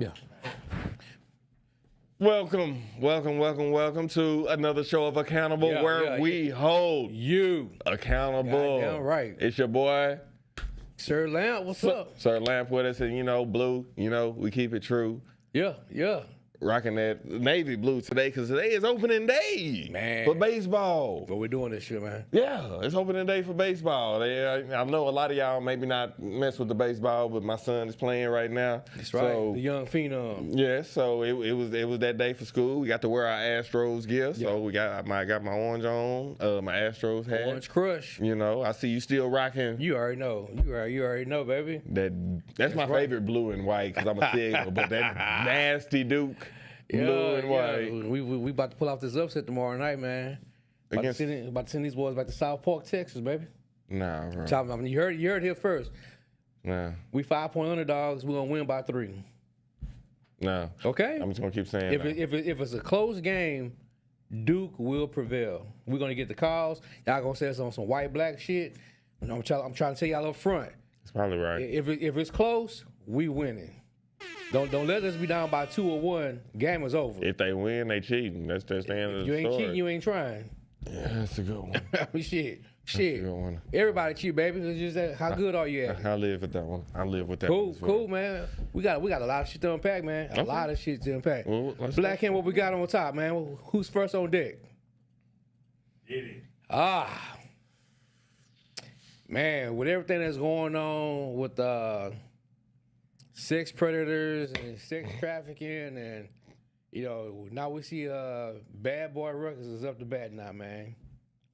Yeah. Welcome to another show of Accountable where we hold you accountable. Goddamn right. It's your boy, Sir Lamp. What's up? Sir Lamp with us, and Blue, we keep it true. Yeah. Rocking that navy blue today because today is opening day for baseball. What we doing this shit, man? Yeah, it's opening day for baseball. I know a lot of y'all maybe not mess with the baseball, but my son is playing right now. That's right, the young phenom. Yeah, so it was that day for school. We got to wear our Astros gear, so I got my orange on, my Astros hat. Orange Crush. I see you still rocking. You already know. You already know, baby. That's my favorite blue and white because I'm a Signal, but that nasty Duke. Blue and white. We about to pull off this upset tomorrow night, man. About to send these boys back to South Park, Texas, baby. Nah, bro. You heard it here first. Nah. We 5-point underdogs. We're gonna win by 3. Nah. Okay. I'm just gonna keep saying that. If it's a close game, Duke will prevail. We're gonna get the calls. Y'all gonna say it's on some white black shit. I'm trying to tell y'all up front. That's probably right. If it's close, we winning. Don't let us be down by 2 or 1. Game is over. If they win, they cheating. That's the end of the story. You ain't cheating, you ain't trying. Yeah, that's a good one. Shit. That's a good one. Everybody cheat, baby. It's just that, how good are you at? I live with that one. I live with that one. Cool, cool, man. We got a lot of shit to unpack, man. A lot of shit to unpack. Well, Black Hand, what we got on top, man? Who's first on deck? Diddy. Man, with everything that's going on with sex predators and sex trafficking, and now we see Bad Boy Ruckus is up to bat now, man.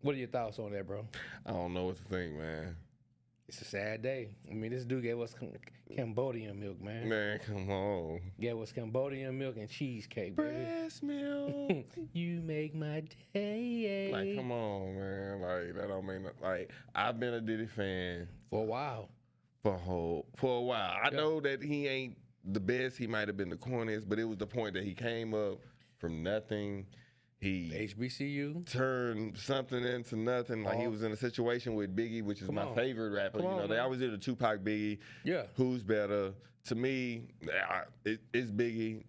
What are your thoughts on that, bro? I don't know what to think, man. It's a sad day. I mean, this dude gave us Cambodian milk, man. Man, come on. Gave us Cambodian milk and cheesecake, baby. Breast milk. You make my day. Like, come on, man. Like, that don't mean like. I've been a Diddy fan for a while. For a while. I know that he ain't the best. He might have been the corniest, but it was the point that he came up from nothing. He HBCU turned something into nothing. Like he was in a situation with Biggie, which is my favorite rapper. They always did a Tupac Biggie. Yeah. Who's better? To me, it's Biggie.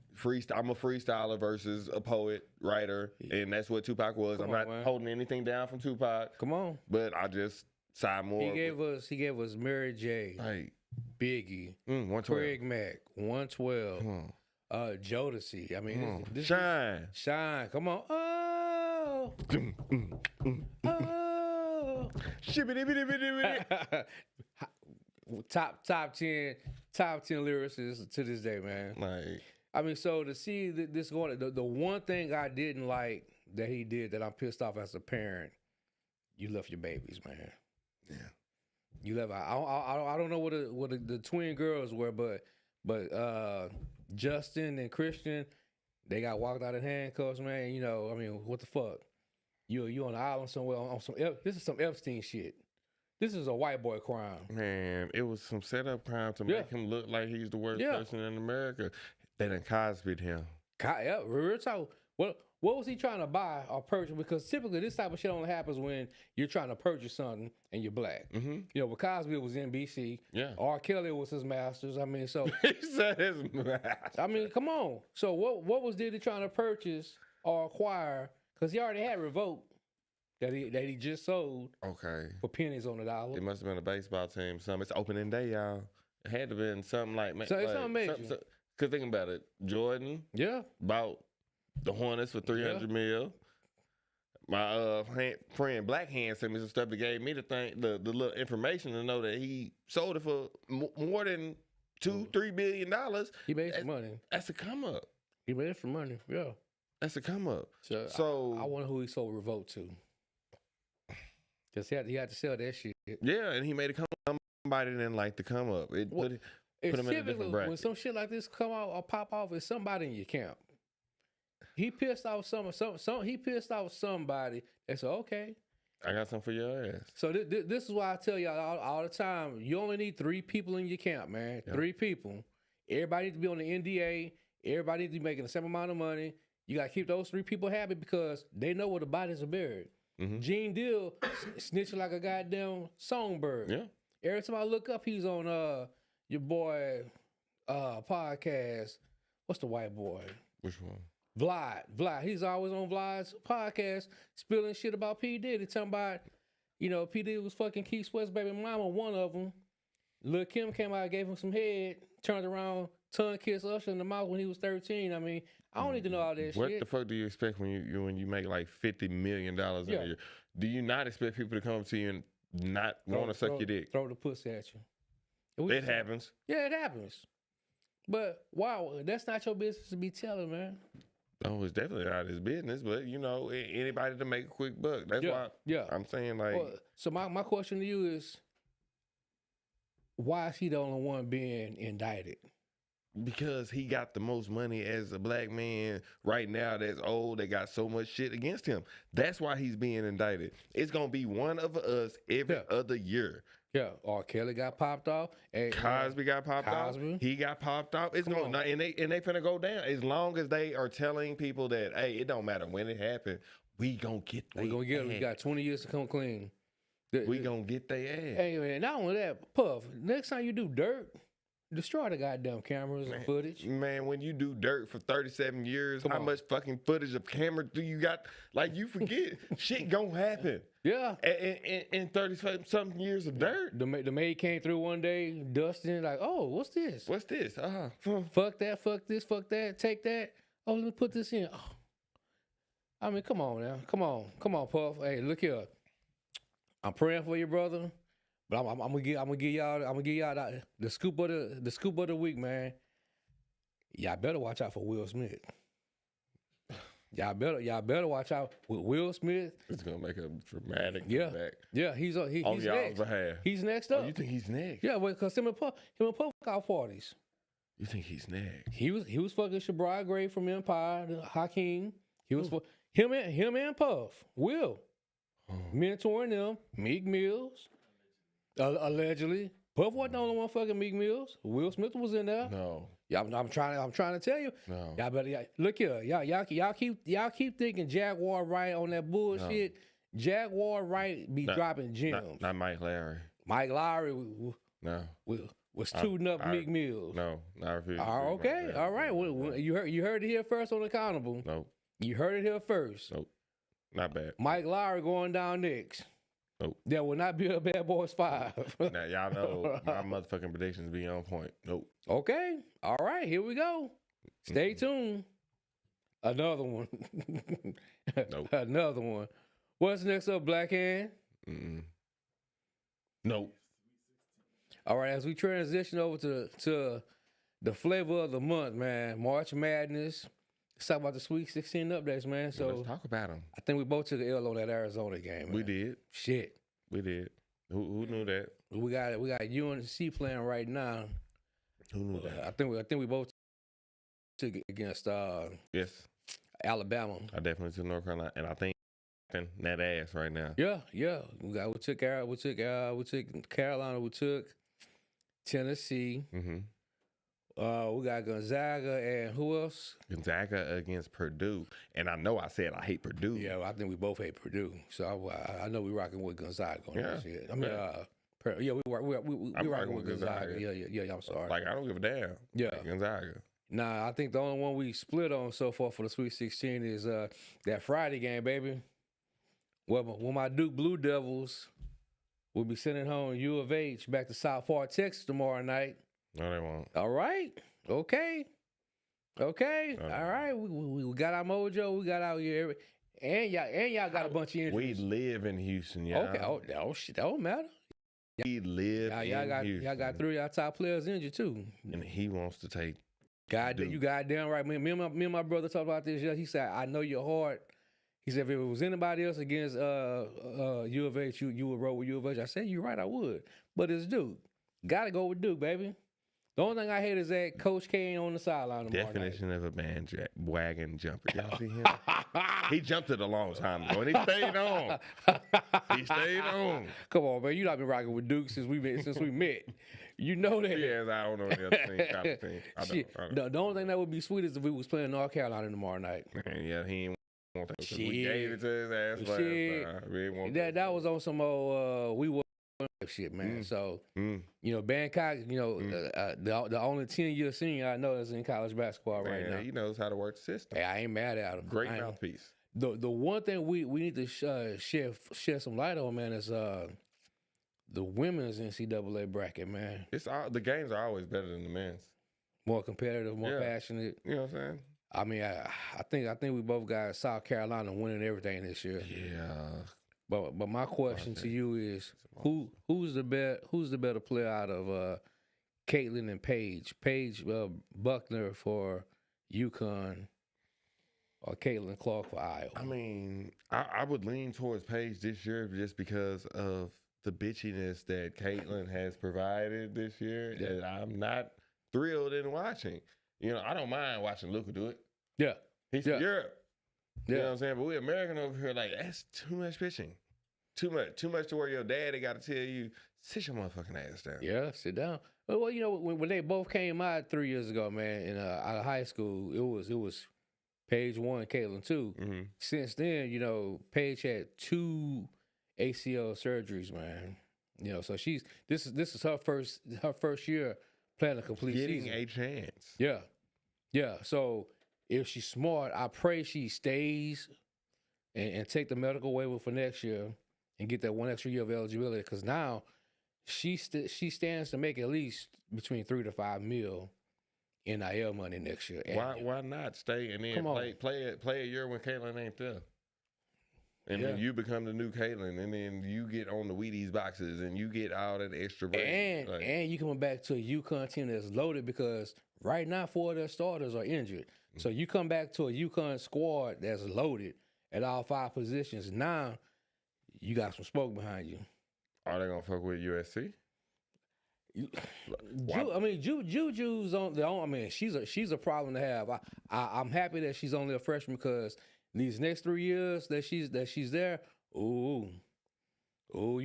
I'm a freestyler versus a poet, writer, and that's what Tupac was. I'm not holding anything down from Tupac. Come on. But I just side more. He gave us Mary J. Right. Biggie. 112. Craig Mack. 112. Jodeci. I mean, this Shine. Come on. Oh. top 10 lyricists to this day, man. Like, I mean, so to see this going, the one thing I didn't like that he did that I'm pissed off as a parent, you left your babies, man. Yeah. You left. I don't know what the twin girls were, but Justin and Christian, they got walked out in handcuffs, man. I mean, what the fuck? You on an island somewhere on some. This is some Epstein shit. This is a white boy crime. Man, it was some setup crime to make him look like he's the worst person in America. They done Cosby'd him. Real talk. What was he trying to buy or purchase? Because typically this type of shit only happens when you're trying to purchase something and you're black. Mm-hmm. But Cosby was NBC. Yeah. R. Kelly was his masters. I mean, so he said his masters. I mean, come on. So what was Diddy trying to purchase or acquire? Because he already had Revolt that he just sold. Okay. For pennies on the dollar. It must have been a baseball team. It's opening day, y'all. It had to have been something like. So it's something major. Because think about it, Jordan. Yeah. Bought the Hornets for $300 million. My friend Black Hand sent me some stuff that gave me the little information to know that he sold it for more than $2-3 billion. He made some money. That's a come up. He made some money. Yeah. That's a come up. So I wonder who he sold Revolt to. Because he had to sell that shit. Yeah, and he made a come up. Somebody didn't like the come up. Put him in a different bracket. When some shit like this come out or pop off, it's somebody in your camp. He pissed off he pissed off somebody that said, okay, I got something for your ass. So this is why I tell y'all all the time, you only need 3 people in your camp, man. Yeah. 3 people. Everybody needs to be on the NDA. Everybody needs to be making the same amount of money. You got to keep those 3 people happy because they know where the bodies are buried. Mm-hmm. Gene Deal snitching like a goddamn songbird. Yeah. Every time I look up, he's on your boy podcast what's the white boy? Which one? Vlad. He's always on Vlad's podcast spilling shit about P. Diddy, talking about, P. Diddy was fucking Keith Sweat's baby mama, one of them. Lil' Kim came out, gave him some head, turned around, tongue kissed Usher in the mouth when he was 13. I mean, I don't need to know all that shit. What the fuck do you expect when you make like $50 million in a year? Do you not expect people to come to you and not want to suck your dick? Throw the pussy at you. It happens. Yeah, it happens. But wow, that's not your business to be telling, man. Oh, it's definitely not his business, but anybody to make a quick buck. That's why I'm saying so my question to you is, why is he the only one being indicted? Because he got the most money as a black man right now that's old, that got so much shit against him. That's why he's being indicted. It's going to be one of us every other year. Yeah, R. Kelly got popped off. Cosby got popped off. He got popped off. It's going and they finna go down. As long as they are telling people that, hey, it don't matter when it happened, we gonna get we got 20 years to come clean. We gonna get their ass. Hey, man, not only that, Puff, next time you do dirt, destroy the goddamn cameras and footage. Man, when you do dirt for 37 years, how much fucking footage of camera do you got? Like, you forget. Shit gonna happen. Yeah. In 30-something years of dirt. The maid came through one day, dusting, like, oh, what's this? What's this? Fuck that, fuck this, fuck that, take that. Oh, let me put this in. Oh. I mean, come on now. Come on, Puff. Hey, look here. I'm praying for you, brother. But I'm gonna give y'all the scoop of the week, man. Y'all better watch out for Will Smith. Y'all better watch out with Will Smith. It's gonna make a dramatic comeback. Yeah, he's on y'all's next. behalf. He's next up. Oh, you think he's next? Yeah, because him and Puff got parties. You think he's next? He was fucking Shabrai Gray from Empire, Hakeem. He was him and Puff. Will mentoring them. Meek Mills. Allegedly, Puff wasn't the only one fucking Meek Mills. Will Smith was in there. No. Yeah, I'm trying to tell you. No. Y'all better look here. Y'all keep thinking Jaguar Wright on that bullshit. No. Jaguar Wright be dropping gems. Not Mike Lowry. Mike Lowry. No. Was tooting up Meek Mills. No, I refuse. Okay, all right. Well, you heard it here first on Accountable. Nope. You heard it here first. Nope. Not bad. Mike Lowry going down next. Nope. There will not be a Bad Boys 5. Now, y'all know my motherfucking predictions be on point. Nope. Okay. All right. Here we go. Stay tuned. Another one. Nope. Another one. What's next up, Black Hand? Nope. All right. As we transition over to the flavor of the month, man, March Madness. Let's talk about the Sweet 16 updates, man. So let's talk about them. I think we both took an L on that Arizona game, man. We did. Shit. We did. Who knew that? We got UNC playing right now. Who knew that? I think we both took it against yes, Alabama. I definitely took North Carolina, and I think that ass right now. Yeah. We took Carolina. We took Tennessee. Mm-hmm. We got Gonzaga and who else? Gonzaga against Purdue, and I know I said I hate Purdue. Yeah, well, I think we both hate Purdue, so I know we rocking with Gonzaga on that shit. I mean, we rocking with Gonzaga. Yeah. I'm sorry. Like, I don't give a damn. Yeah, like Gonzaga. Nah, I think the only one we split on so far for the Sweet 16 is that Friday game, baby. Well, when my Duke Blue Devils will be sending home U of H back to South Park, Texas tomorrow night. No, they won't. All right. Okay. All right. We got our mojo. We got out here. And y'all got a bunch of injuries. We live in Houston, y'all. Okay. Oh shit. That don't matter. We live in Houston. Y'all got 3 of y'all top players injured too. And he wants to take You goddamn right. Me and my brother talked about this. He said, I know your heart. He said, if it was anybody else against U of H, you would roll with U of H. I said, you're right, I would. But it's Duke. Gotta go with Duke, baby. The only thing I hate is that Coach K ain't on the sideline tomorrow Definition night. of a bandwagon jumper. Y'all see him? He jumped it a long time ago, and he stayed on. He stayed on. Come on, man. You not been rocking with Duke since we met. You know that. Yes, I don't know the other thing. I don't. The only thing that would be sweet is if we was playing North Carolina tomorrow night. Man, yeah, he ain't want that. We gave it to his ass last time. That was on some old we were shit, man. So, Mm. you know, Bangkok, you know, the only 10-year senior I know is in college basketball right Man, now. he knows how to work the system. Hey, I ain't mad at him. Great mouthpiece. The one thing we need to shed some light on, man, is the women's NCAA bracket, man. The games are always better than the men's. More competitive, more passionate. You know what I'm saying? I mean, I think we both got South Carolina winning everything this year. Yeah. But my question to you is who's the better player out of Caitlin and Paige? Paige Buckner for UConn or Caitlin Clark for Iowa? I mean, I would lean towards Paige this year just because of the bitchiness that Caitlin has provided this year. Yeah. And I'm not thrilled in watching. You know, I don't mind watching Luka do it. Yeah. He's from Europe. You Yeah. know what I'm saying? But we American over here, like, that's too much pitching. Too much to where your daddy got to tell you, sit your motherfucking ass down. Yeah, sit down. Well, you know, when they both came out 3 years ago, man, in out of high school, it was Paige 1, Caitlin 2. Mm-hmm. Since then, you know, Paige had 2 ACL surgeries, man. You know, so this is her first year playing a complete Getting season. a chance. Yeah. Yeah. So if she's smart, I pray she stays and take the medical waiver for next year and get that 1 extra year of eligibility, because now she stands to make at least between $3 to $5 million NIL money next year. Why not stay and then play a year when Caitlin ain't there? And then you become the new Caitlin, and then you get on the Wheaties boxes, and you get all that extra break. And you coming back to a UConn team that's loaded, because right now 4 of their starters are injured. Mm-hmm. So you come back to a UConn squad that's loaded at all 5 positions. Now you got some smoke behind you. Are they gonna fuck with USC? Juju's on the own. I mean, she's a problem to have. I'm happy that she's only a freshman, because these next 3 years that she's there, you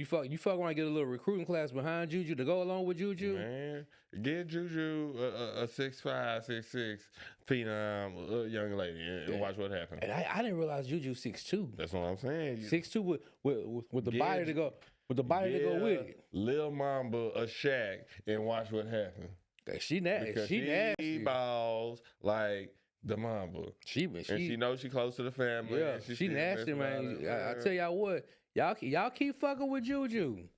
fuck around and get a little recruiting class behind Juju to go along with Juju. Man, get Juju a 6'5", 6'6" phenom young lady and watch what happens. And I didn't realize Juju 6'2". That's what I'm saying. 6'2" with the body to go with it. Lil Mamba a Shaq and watch what happens. She nasty. She balls like the Mamba. She knows she close to the family. Yeah, she nasty, man. I tell y'all what, y'all keep fucking with Juju.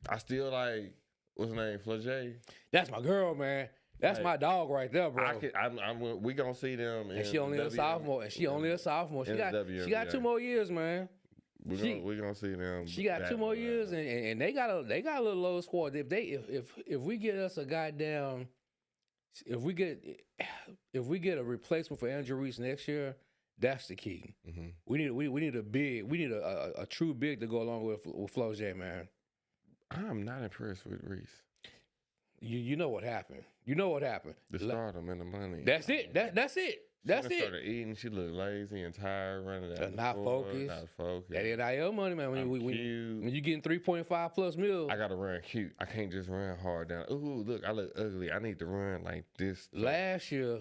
I still like, what's her name, Flagey? That's my girl, man. That's my dog right there, bro. We gonna see them. And she only a sophomore. She got 2 more years, man. We gonna see them. She got 2 more years, and they got a little low squad. If we get us a goddamn, if we get a replacement for Andrew Reese next year, that's the key. Mm-hmm. We need a big. We need a true big to go along with Flau'jae, man. I'm not impressed with Reese. You know what happened. You know what happened. The stardom and the money. That's it. That's it. That's it. She started eating. She looked lazy and tired, running out. Not focused. That NIL money, man. When you getting 3.5 plus mil, I gotta run cute. I can't just run hard down. Ooh, look, I look ugly. I need to run like this. Last year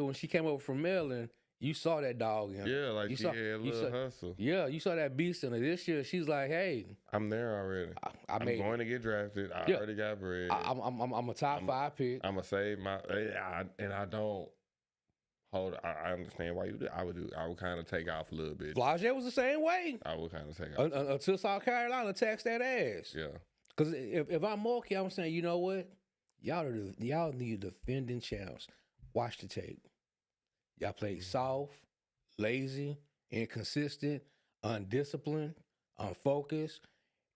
when she came over from Maryland, you saw that dog in her. Yeah, like she had a little hustle. Yeah, you saw that beast in her. This year, she's like, hey, I'm there already. I'm going to get drafted. I already got bread. I'm a top 5 pick. I'm gonna save my, and I don't. Hold, I understand why you do. I would kind of take off a little bit. Flau'jae was the same way. I would kind of take off until South Carolina taxed that ass. Yeah. Because if I'm Milwaukee, I'm saying, you know what, y'all need defending champs. Watch the tape. Y'all played soft, lazy, inconsistent, undisciplined, unfocused,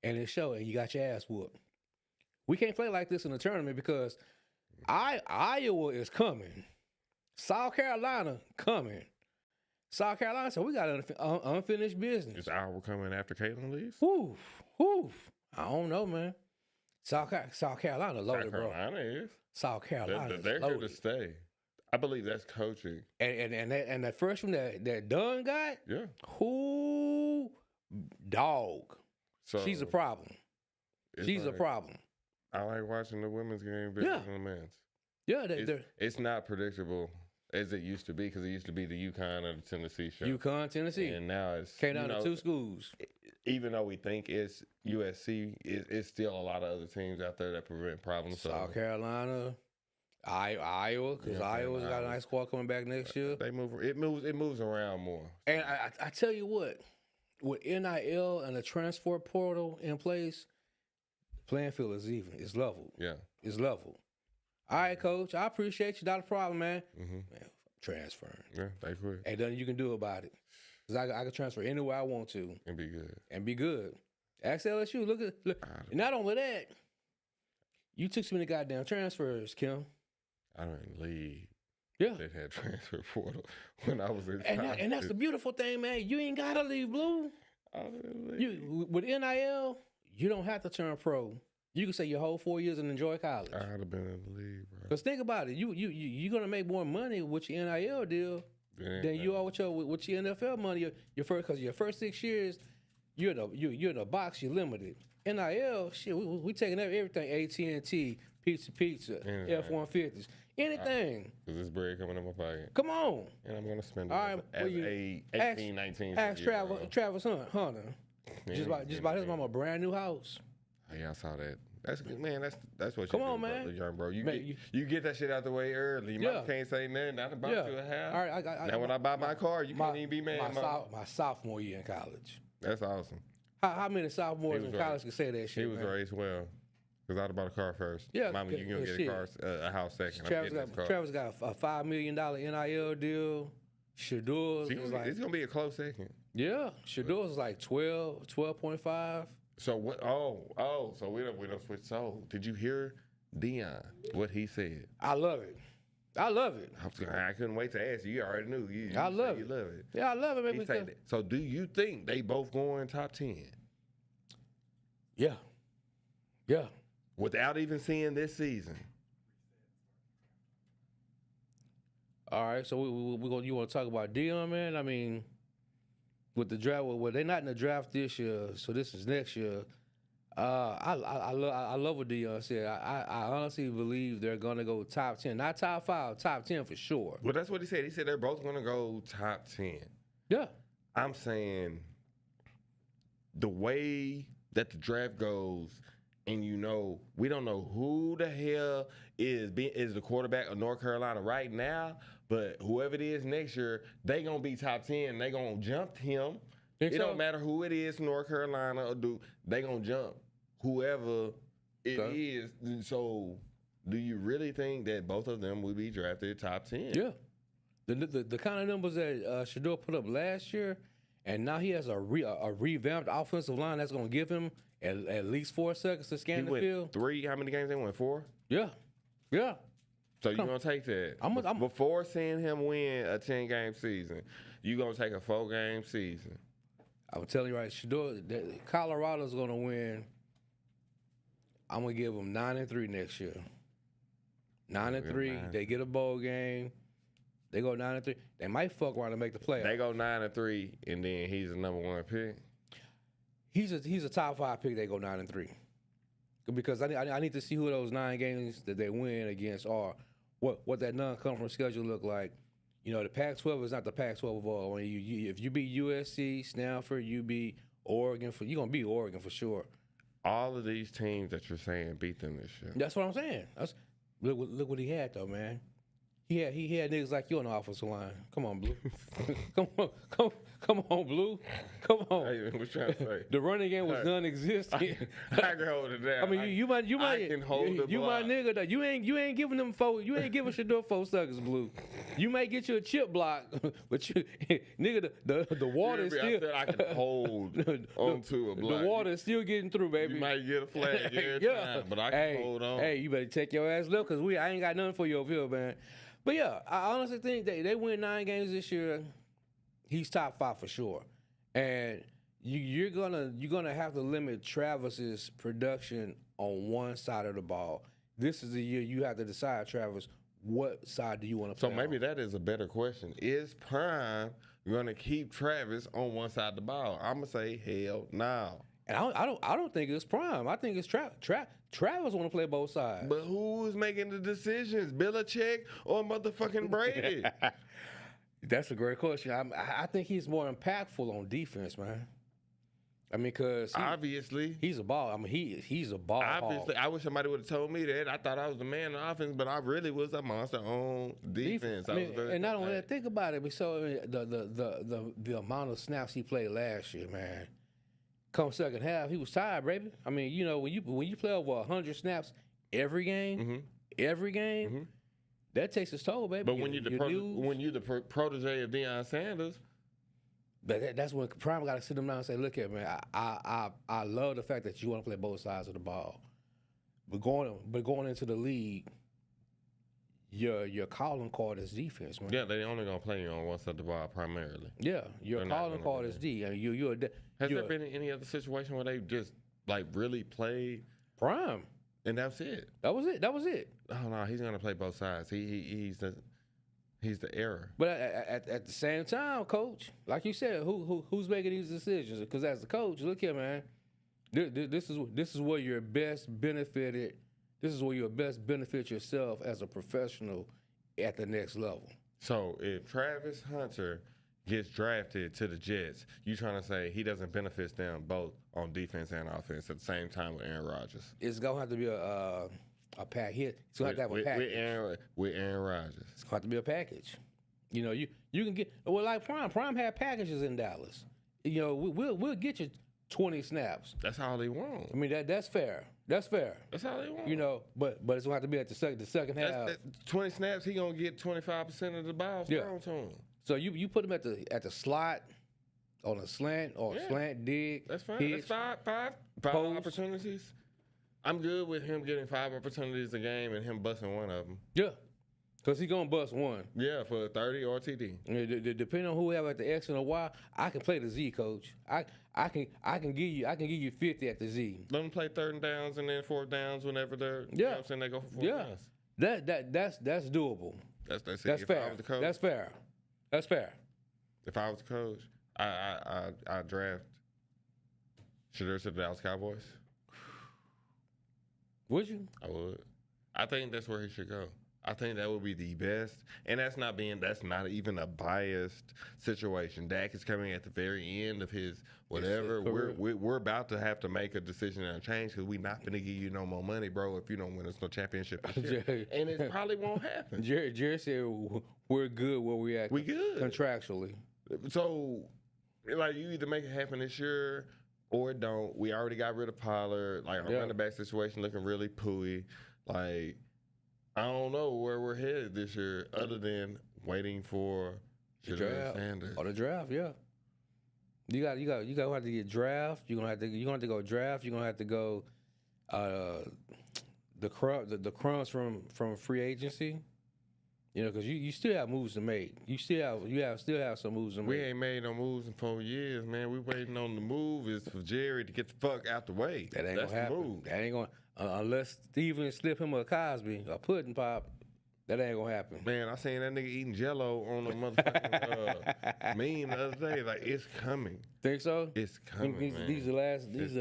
and it showed. And you got your ass whooped. We can't play like this in the tournament, because Iowa is coming. South Carolina coming. South Carolina, so we got unfinished business. Is Iowa coming after Caitlin leaves? Whoo. I don't know, man. South Carolina loaded, bro. South Carolina is. South Carolina they're here to stay. I believe that's coaching. And that freshman that Dunn got, yeah. Who dog. So she's a problem. She's a problem. I like watching the women's game better than the men's. Yeah, it's not predictable. as it used to be, because it used to be the UConn or the Tennessee show. UConn, Tennessee. And now it's Came down to 2 schools. Even though we think it's USC, it's still a lot of other teams out there that prevent problems. South Carolina, Iowa, because Iowa's got a nice squad coming back next year. They move. It moves around more. And I tell you what, with NIL and the transfer portal in place, the playing field is even. It's level. Yeah. It's level. All right, Coach. I appreciate you. Not a problem, man. Man, transferring. Yeah, they quit. Ain't nothing you can do about it. Because I can transfer anywhere I want to. And be good. Ask LSU. Look. And not only that, you took so many goddamn transfers, Kim. I didn't leave. Yeah. They had transfer portal when I was in college. And that's the beautiful thing, man. You ain't got to leave, Blue. I didn't leave. With NIL, you don't have to turn pro. You can say your whole 4 years and enjoy college. I'd have been in the league, bro. Because think about it. You're going to make more money with your NIL deal than you are with your NFL money. Because your first 6 years, you're in a box, you're limited. NIL, shit, we taking everything. AT&T, pizza, F-150s, anything. Because this bread coming in my pocket. Come on. And I'm going to spend it All right, as a 18, 19. Ask Travis Hunter. Just about his mama a brand new house. Oh, yeah, I saw that. That's what you Come on, do, man. Young bro. You get that shit out the way early. Your mom can't say nothing. Not about you a house. All right, now when I buy my car, you can't even be mad. My sophomore year in college. That's awesome. How many sophomores in college can say that shit? He was raised well. Because I'd have bought a car first. Yeah. Mama, you gonna get a house second. Travis got a $5 million NIL deal. Shadur's was like... It's going to be a close second. Yeah. Shadur's was like 12.5. So what? So we don't switch. So did you hear Deion, what he said? I love it. I couldn't wait to ask you. You already knew. I love it. You love it. Yeah, I love it. He said that. So do you think they both going top 10? Yeah. Yeah. Without even seeing this season. All right, so you want to talk about Deion, man? I mean, with the draft, well, they're not in the draft this year, so this is next year. I love what Deion said. I honestly believe they're gonna go top 10, not top 5, top 10 for sure. Well, that's what he said. He said they're both gonna go top 10. Yeah, I'm saying the way that the draft goes. And we don't know who the hell is the quarterback of North Carolina right now, but whoever it is next year, they gonna be top 10. They gonna jump him. It don't matter who it is, North Carolina or they gonna jump whoever it is. So, do you really think that both of them will be drafted top 10? Yeah, the kind of numbers that Shador put up last year, and now he has a revamped offensive line that's gonna give him at least 4 seconds to scan the field. 3. How many games they won? 4? Yeah. So you're going to take that. Before seeing him win a 10-game season, you're going to take a 4-game season. I'm telling you right, Shador, Colorado's going to win. I'm going to give them 9-3 next year. 9-3. They get a bowl game. They go 9-3. They might fuck around and make the playoffs. They go 9-3, and then he's the number 1 pick. He's a top 5 pick. They go 9-3, because I need to see who those 9 games that they win against are. What that non-conference schedule look like. The Pac-12 is not the Pac-12 of all. If you beat USC, Stanford, you beat Oregon you're gonna beat Oregon for sure. All of these teams that you're saying beat them this year. That's what I'm saying. Look what he had though, man. He had niggas like you on the offensive line. Come on, Blue. Come on, Blue. Come on. Hey, what you trying to say? The running game was non-existent. I can hold it down. I mean, you might. I can hold the You block. my nigga though. You ain't giving them 4. You ain't giving Shador 4 seconds, Blue. You may get you a chip block, but nigga, the water is still. I said I can hold onto a block. The water is still getting through, baby. You might get a flag every time, but I can hold on. Hey, you better take your ass left, because I ain't got nothing for you over here, man. But yeah, I honestly think they win 9 games this year. He's top 5 for sure, and you're gonna have to limit Travis's production on one side of the ball. This is the year you have to decide, Travis, what side do you want to play? So maybe that is a better question. Is Prime gonna keep Travis on one side of the ball? I'm gonna say hell no. And I don't think it's Prime. I think it's Travis want to play both sides. But who's making the decisions? Belichick or motherfucking Brady? That's a great question. I think he's more impactful on defense, man. I mean, because Obviously. he's a ball. I mean, he's a ball. Obviously, hog. I wish somebody would have told me that. I thought I was the man on offense, but I really was a monster on defense. I mean, and not only that, think about it. So I mean, the amount of snaps he played last year, man. Come second half, he was tired, baby. I mean, you know, when you play over 100 snaps every game, that takes its toll, baby. But when you're the protege of Deion Sanders, but that's when Prime got to sit him down and say, "Look at man, I love the fact that you want to play both sides of the ball, but going into the league, your calling card is defense, man. yeah, they only gonna play you on one side of the ball primarily. Yeah, your They're not calling gonna card do is that. D. And you're Has there been any other situation where they just like really played Prime. and that's it? That was it. Oh no, he's gonna play both sides. He's the error. But at the same time, coach, like you said, who's making these decisions? Because as the coach, look here, man. This is where you're best benefited. This is where you'll best benefit yourself as a professional at the next level. So if Travis Hunter gets drafted to the Jets, you trying to say he doesn't benefit them both on defense and offense at the same time with Aaron Rodgers? It's gonna have to be a pack hit. It's gonna have to have a package. With Aaron Rodgers. It's gonna have to be a package. You know, you can get like Prime. Prime had packages in Dallas. You know, we'll get you 20 snaps. That's all they want. I mean that's fair. That's fair. That's all they want. You know, but it's gonna have to be at the second half. That's 20 snaps, he gonna get 25% of the balls thrown to him. So you put him at the slot, on a slant or slant dig. That's fine. Hitch, That's five post. opportunities. I'm good with him getting 5 opportunities a game and him busting one of them. Yeah, because he's gonna bust one. Yeah, for 30 or TD. Depending on who we have at the X and the Y, I can play the Z, coach. I can give you 50 at the Z. Let them play 3rd downs and then 4th downs whenever they're you know what I'm saying, they go for 4th downs. That's doable. That's That's if fair. I was the coach, That's fair. That's fair. If I was the coach, I draft Shadur to the Dallas Cowboys. Would you? I would. I think that's where he should go. I think that would be the best, and that's not even a biased situation. Dak is coming at the very end of his whatever. We're about to have to make a decision and a change because we're not going to give you no more money, bro, if you don't win us no championship this year. And it probably won't happen. Jerry said we're good where we at. We good contractually. So, like, you either make it happen this year or don't. We already got rid of Pollard. Like, our running back situation looking really pooey. Like, I don't know where we're headed this year other than waiting for Shadur Sanders. Or the draft, yeah. You got to have to get draft. You're gonna have to go draft. You're gonna have to go the crumbs from free agency. You know, because you still have moves to make. You still have some moves to make. We ain't made no moves in 4 years, man. We waiting on the move is for Jerry to get the fuck out the way. That ain't That's gonna happen. The move. That ain't gonna unless Steven slip him a Cosby, a pudding pop. That ain't gonna happen. Man, I seen that nigga eating Jello on a motherfucking meme the other day. Like, it's coming. Think so? It's coming, man. These are the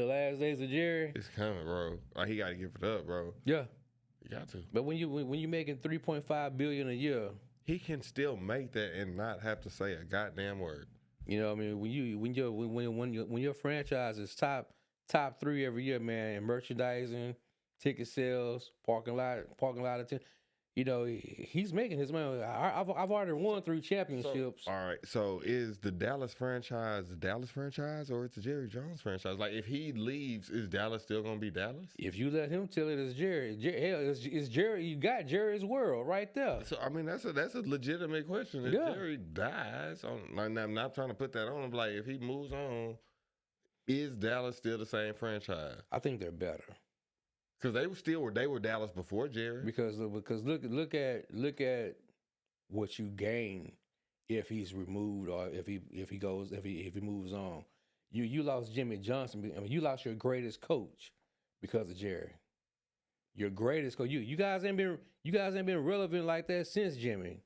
last days of Jerry. It's coming, bro. Like, he got to give it up, bro. Yeah. You got to. But when you making $3.5 billion a year, he can still make that and not have to say a goddamn word. You know what I mean? When your franchise is top 3 every year, man, in merchandising, ticket sales, parking lot attendance, you know, he's making his money. I've already won 3 championships. So, all right. So is the Dallas franchise or it's the Jerry Jones franchise? Like, if he leaves, is Dallas still gonna be Dallas? If you let him tell it, it's Jerry. Hell, it's Jerry. You got Jerry's world right there. So I mean, that's a legitimate question. If Jerry dies, I'm not trying to put that on him. Like, if he moves on, is Dallas still the same franchise? I think they're better. Because they were Dallas before Jerry. Because look at what you gain if he's removed or if he moves on. You lost Jimmy Johnson. I mean, you lost your greatest coach because of Jerry. Your greatest coach. You guys ain't been relevant like that since Jimmy.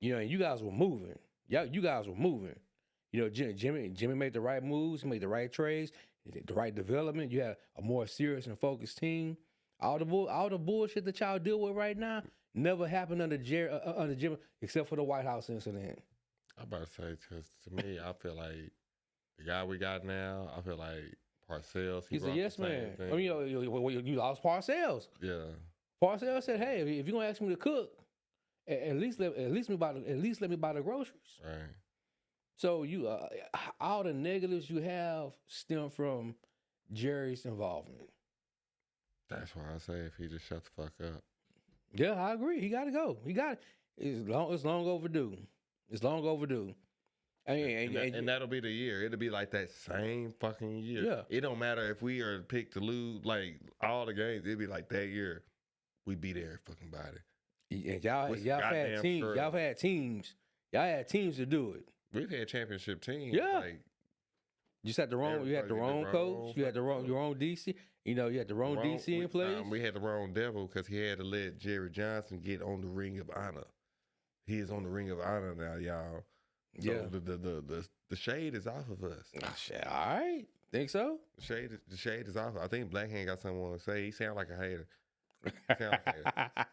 You know, and you guys were moving. Yeah, you guys were moving. You know, Jimmy made the right moves. He made the right trades. the right development. You had a more serious and focused team. All the bullshit that y'all deal with right now never happened under Jim, except for the White House incident. I'm about to say, because to me, I feel like the guy we got now, I feel like Parcells. He's a yes man. Thing. I mean, you lost Parcells. Yeah. Parcells said, "Hey, if you're gonna ask me to cook, at least let me buy the groceries." Right. So you, all the negatives you have stem from Jerry's involvement. That's why I say if he just shut the fuck up. Yeah, I agree. He got to go. It's long overdue. It's long overdue. And that'll be the year. It'll be like that same fucking year. Yeah. It don't matter if we are picked to lose, like all the games. It'll be like that year. We beat every fucking body. And y'all had teams. Sure. Y'all had teams. Y'all had teams to do it. We've had championship teams. Yeah. Like, You just had the wrong. You had the wrong coach. You had the wrong DC. You know, you had the wrong DC in place. We had the wrong devil because he had to let Jerry Johnson get on the Ring of Honor. He is on the Ring of Honor now, y'all. So yeah. The shade is off of us. Oh, shit. All right. Think so? The shade is off. I think Black Hand got something to say. He sound like a hater. He sound like a hater.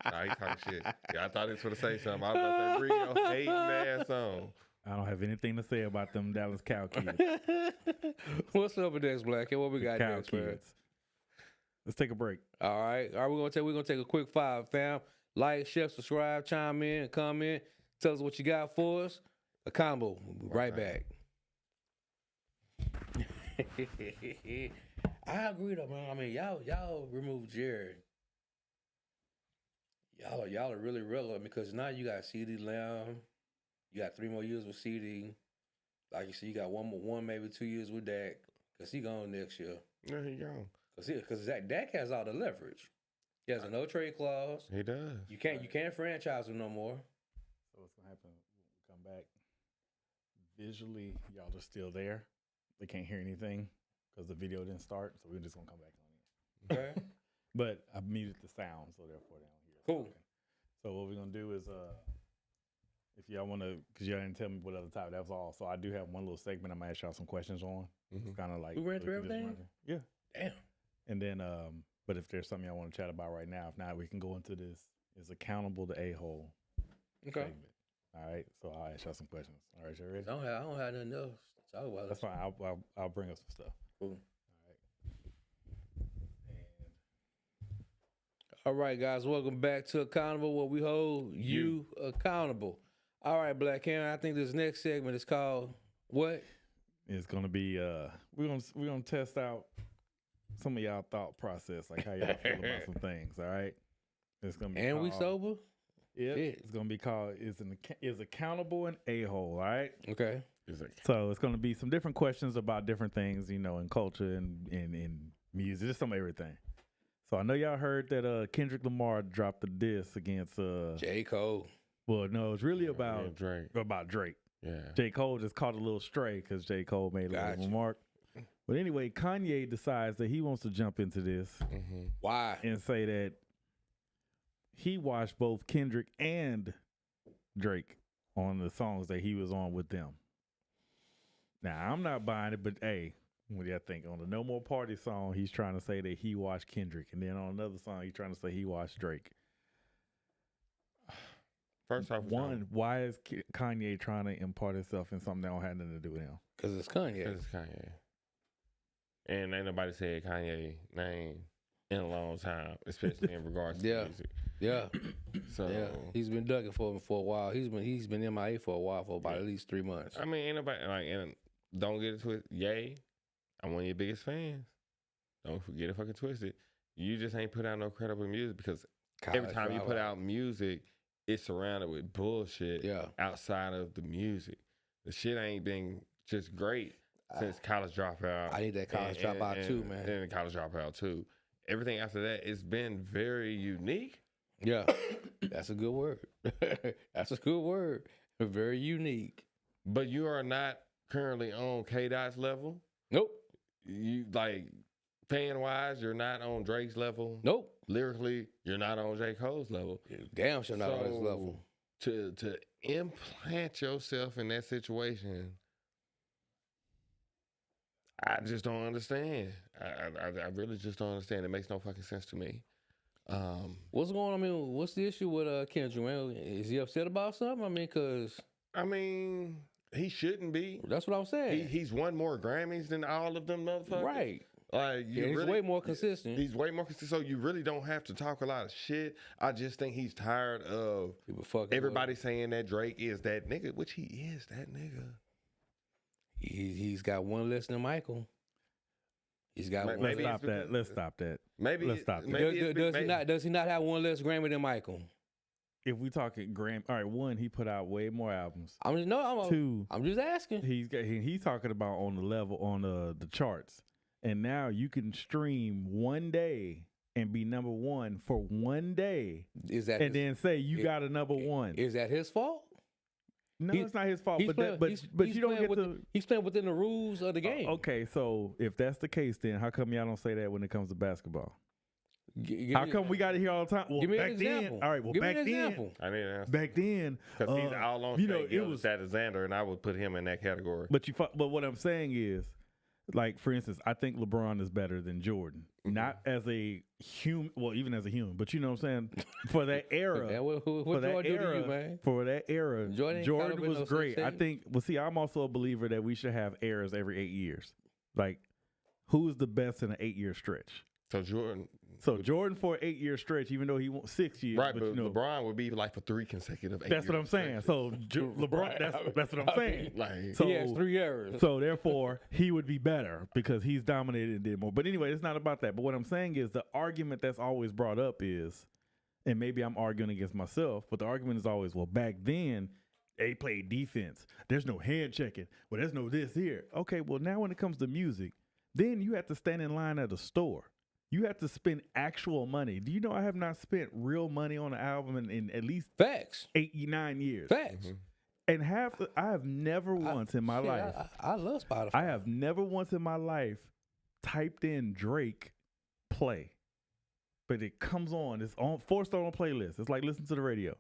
Nah, he talking shit. Yeah, I thought he was going to say something. I was about to say, bring your hating ass on. I don't have anything to say about them Dallas Cow kids. What's up with next, Black? What we got Cow next, kids. man? Let's take a break. All right. We're gonna take a quick 5, fam. Like, share, subscribe, chime in, comment. Tell us what you got for us. Accountable. We'll be right back. I agree though, man. I mean, y'all remove Jared. Y'all are really relevant because now you got CD Lamb. You got 3 more years with CD. Like you said, you got one maybe 2 years with Dak because he gone next year. There you go. Because Dak has all the leverage. He has a no trade clause. He does. You can't franchise him no more. So what's gonna happen? We come back. Visually, y'all are still there. They can't hear anything because the video didn't start. So we're just gonna come back on it. Okay. But I muted the sound, so therefore they don't hear. Cool. So what we're gonna do is, if y'all want to, because y'all didn't tell me what other topic, that was all. So I do have one little segment I'm gonna ask y'all some questions on. Mm-hmm. It's kind of like We ran through everything? Yeah. Damn. And then, but if there's something y'all want to chat about right now, if not, we can go into this. Is accountable to a-hole Okay. segment. All right. So I'll ask y'all some questions. All right, you ready? I don't have nothing else to talk about. That's fine. I'll bring up some stuff. Cool. All right. All right, guys. Welcome back to Accountable, where we hold you accountable. All right, Black Hand. I think this next segment is called what? It's gonna be we're gonna test out some of y'all thought process, like how y'all feel about some things. All right. It's gonna be And we sober? Yeah. Shit. It's gonna be called is accountable an a-hole. All right. Okay. So it's gonna be some different questions about different things, you know, in culture and in music, just some everything. So I know y'all heard that Kendrick Lamar dropped the diss against J. Cole. Well, no, it's really about Drake. Yeah. J. Cole just caught a little stray because J. Cole made a little remark. But anyway, Kanye decides that he wants to jump into this Why? and say that he watched both Kendrick and Drake on the songs that he was on with them. Now, I'm not buying it, but hey, what do y'all think? On the No More Party song, he's trying to say that he watched Kendrick. And then on another song, he's trying to say he watched Drake. First off, why is Kanye trying to impart himself in something that don't have nothing to do with him? Because it's Kanye. It's Kanye. And ain't nobody said Kanye name in a long time, especially in regards to music. Yeah. So he's been ducking for him for a while. He's been MIA for a while, for about at least 3 months. I mean, ain't nobody and don't get it twisted. Yay, I'm one of your biggest fans. Don't forget it fucking twisted. You just ain't put out no credible music because every time you put out music, it's surrounded with bullshit outside of the music. The shit ain't been just great since College Dropout. I need that College Dropout too, man. And College Dropout too. Everything after that, it's been very unique. Yeah, that's a good word. That's a good word. Very unique. But you are not currently on K-Dot's level. Nope. You like fan wise, you're not on Drake's level. Nope. Lyrically, you're not on J. Cole's level. Damn sure not on his level. To implant yourself in that situation, I just don't understand. I really just don't understand. It makes no fucking sense to me. What's going on? I mean, what's the issue with Kendrick, man? Is he upset about something? I mean, because he shouldn't be. that's what I'm saying. He's won more Grammys than all of them motherfuckers. Right. Like He's way more consistent. He's way more consistent. So you really don't have to talk a lot of shit. I just think he's tired of everybody saying that Drake is that nigga, which he is that nigga. He's got one less than Michael. He's got one. Let's stop that. Let's stop that. Let's stop that. Does he not have one less Grammy than Michael? If we talking Grammy, all right. One, he put out way more albums. Two, I'm just asking. He's talking about on the level on the charts, and now you can stream one day and be number one for one day. Then say you got a number one? Is that his fault? No, it's not his fault. But you don't get to. He's playing within the rules of the game. Okay, so if that's the case, then how come y'all don't say that when it comes to basketball? How come we got it here all the time? Well, give me back an example. Then, all right. Well, give back me an then, example. I need an answer. Back then, Because he's all on stage. it was Xander, and I would put him in that category. But what I'm saying is, like for instance, I think LeBron is better than Jordan. Mm-hmm. Not as a human, well, even as a human, but you know what I'm saying. For that era, for that era, Jordan was great. I think. Well, see, I'm also a believer that we should have eras every 8 years. Like, who's the best in an 8-year stretch? So Jordan for an 8-year stretch, even though he won 6 years, right? But LeBron would be like for 3 consecutive. That's what I'm saying. So LeBron, that's what I'm saying. So he has 3 errors. So therefore, he would be better because he's dominated and did more. But anyway, it's not about that. But what I'm saying is the argument that's always brought up is, and maybe I'm arguing against myself, but the argument is always, well, back then they played defense. There's no hand checking. Well, there's no this here. Okay, well now when it comes to music, then you have to stand in line at a store. You have to spend actual money. Do you know I have not spent real money on an album in at least facts 8-9 years? Facts. And I have never once in my life. I love Spotify. I have never once in my life typed in Drake play, but it comes on. It's forced on a playlist. It's like listening to the radio.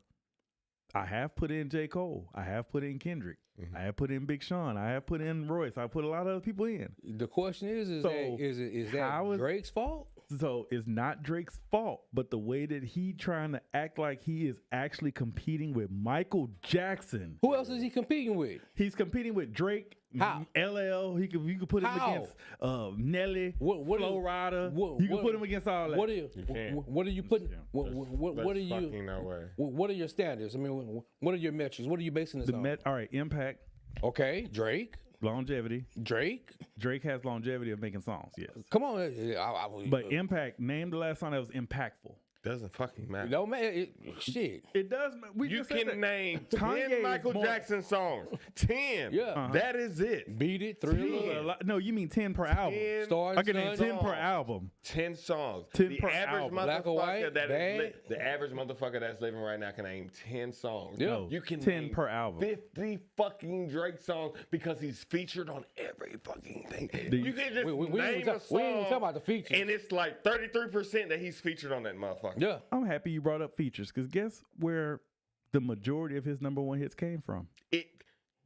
I have put in J. Cole. I have put in Kendrick. Mm-hmm. I have put in Big Sean. I have put in Royce. I put a lot of other people in. The question is that Drake's fault? So it's not Drake's fault, but the way that he trying to act like he is actually competing with Michael Jackson. Who else is he competing with? He's competing with Drake. How? LL. You could put him against Nelly. Flo Rida. You can put him against all that. What are you putting? What are your standards? I mean, what are your metrics? What are you basing this on? All right, impact. Okay, Drake. Longevity. Drake has longevity of making songs, yes. Come on. But impact, name the last song that was impactful. Doesn't fucking matter. No, man. Shit. It does. You can name 10 Michael Jackson songs. 10. Yeah. That is it. Beat It, Thriller. No, you mean 10 per album. I can name 10 per album. 10 songs. 10 per album. Black or white, the average motherfucker that's living right now can name 10 songs. Yeah. No, you can 10 name per album. 50 fucking Drake songs because he's featured on every fucking thing. You can just name a song. We ain't even talking about the features. And it's like 33% that he's featured on that motherfucker. Yeah. I'm happy you brought up features because guess where the majority of his number one hits came from? It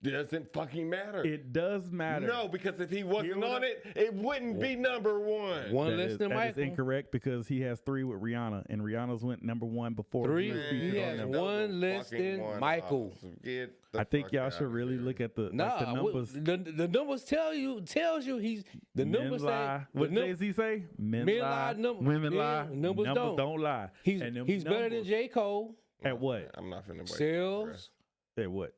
doesn't fucking matter. It does matter. No, because if he wasn't on it, it wouldn't be number one. One less than Michael. That is incorrect because he has 3 with Rihanna, and Rihanna's went number one before. 3. He has one less than Michael. I think y'all should really look at the numbers. The numbers tells you he's the numbers lie. What Jay-Z say? Men lie. Women lie. Numbers don't lie. He's better than J. Cole. At what? I'm not finna wait. Sales. At what?